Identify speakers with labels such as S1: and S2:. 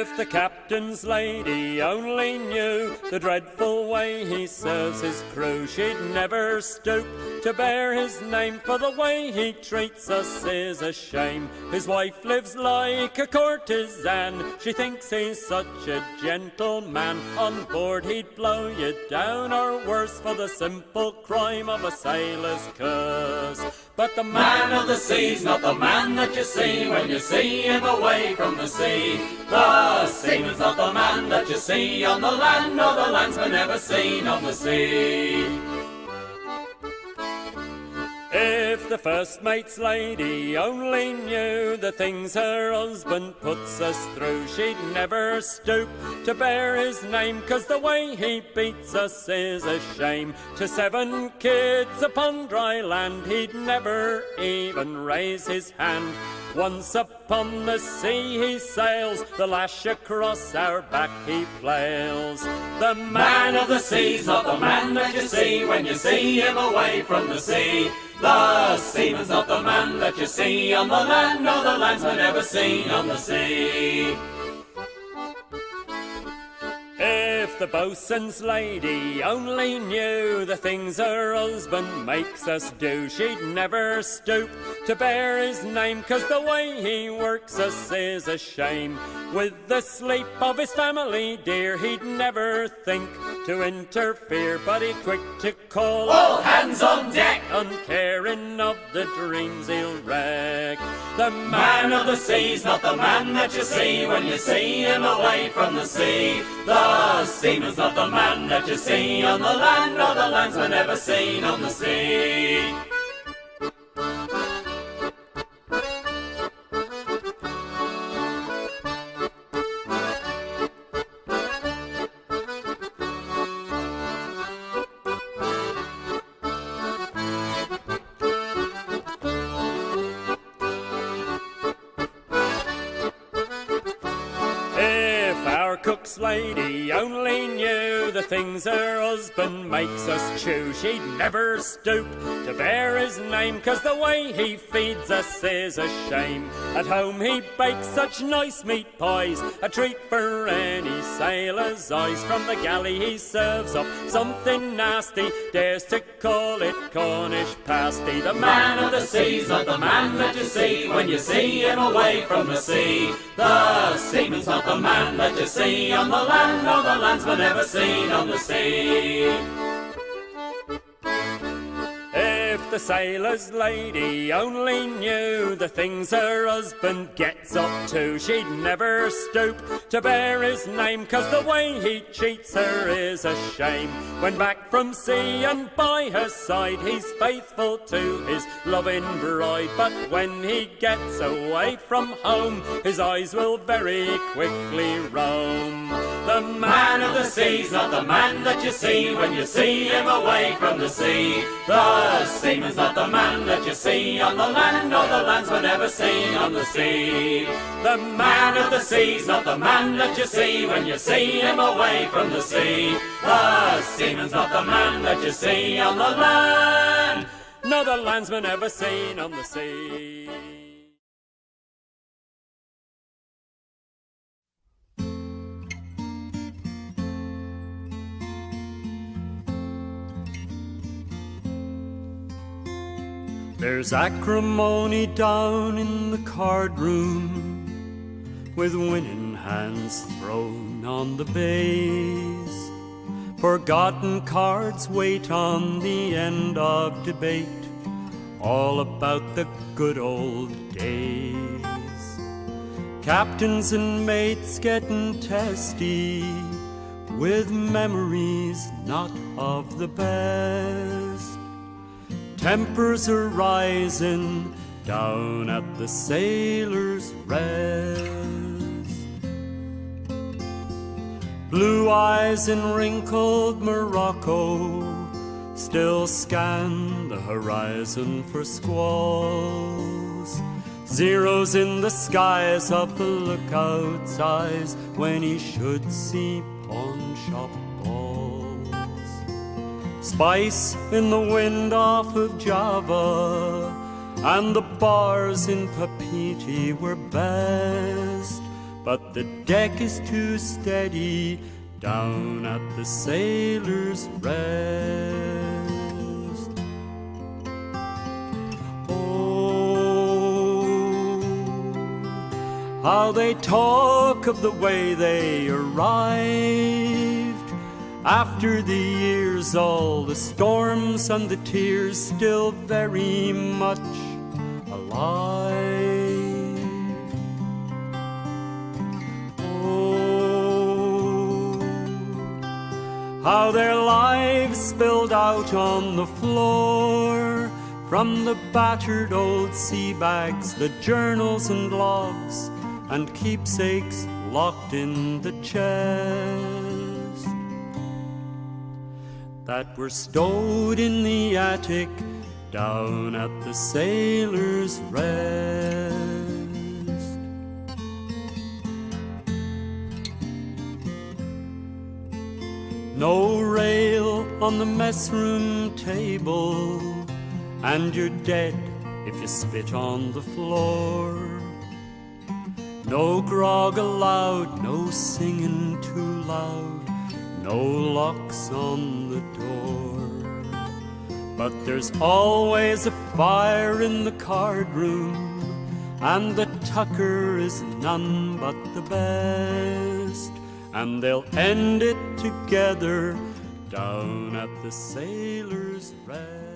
S1: If the captain's lady only knew the dreadful way he serves his crew, she'd never stoop to bear his name, for the way he treats us is a shame. His wife lives like a courtesan, she thinks he's such a gentleman. On board he'd blow you down or worse for the simple crime of a sailor's curse. But the man of the sea's not the man that you see when you see him away from the sea. The seaman's not the man that you see on the land, nor the landsman ever seen on the sea. If the first mate's lady only knew the things her husband puts us through, she'd never stoop to bear his name, 'cause the way he beats us is a shame. To 7 kids upon dry land, he'd never even raise his hand. Once upon the sea he sails, the lash across our back he flails. The man of the sea's not the man that you see when you see him away from the sea. The seaman's not the man that you see on the land, nor the landsman ever seen on the sea. If the boatswain's lady only knew the things her husband makes us do, she'd never stoop to bear his name, 'cause the way he works us is a shame. With the sleep of his family dear, he'd never think to interfere, but he'd quick to call all hands on deck, uncaring of the dreams he'll wreck. The man of the sea's not the man that you see when you see him away from the sea. The seaman's not the man that you see on the land, nor the landsman ever seen on the sea. Cook's lady only knew the things her husband makes us chew, she'd never stoop to bear his name, 'cause the way he feeds us is a shame. At home he bakes such nice meat pies, a treat for any sailor's eyes. From the galley he serves up something nasty, dares to call it Cornish pasty. The man of the sea's not the man that you see when you see him away from the sea. The seaman's not the man that you see on the land, nor the landsman ever seen on the sea. If the sailor's lady only knew the things her husband gets up to, she'd never stoop to bear his name, 'cause the way he cheats her is a shame. When back from sea and by her side, he's faithful to his loving bride, but when he gets away from home, his eyes will very quickly roam. The man of the sea's not the man that you see when you see him away from the sea. The seaman's not the man that you see on the land, nor the landsman ever seen on the sea. The man of the sea's not the man that you see when you see him away from the sea. The seaman's not the man that you see on the land, nor the landsman ever seen on the sea. There's acrimony down in the card room, with winning hands thrown on the bays. Forgotten cards wait on the end of debate, all about the good old days. Captains and mates getting testy, with memories not of the best. Tempers are rising down at the Sailor's Rest. Blue eyes in wrinkled Morocco still scan the horizon for squalls. Zeros in the skies of the lookout's eyes when he should see pawn shop balls. Spice in the wind off of Java, and the bars in Papiti were best. but the deck is too steady down at the Sailor's Rest. Oh, how they talk of the way they arrived, after the years, all the storms and the tears, still very much alive. How their lives spilled out on the floor, from the battered old sea bags, the journals and logs, and keepsakes locked in the chest, that were stowed in the attic down at the Sailor's Rest. No rail on the messroom table, and you're dead if you spit on the floor. No grog allowed, no singing too loud, no locks on the door. But there's always a fire in the card room, and the tucker is none but the best, and they'll end it together down at the Sailor's Rest.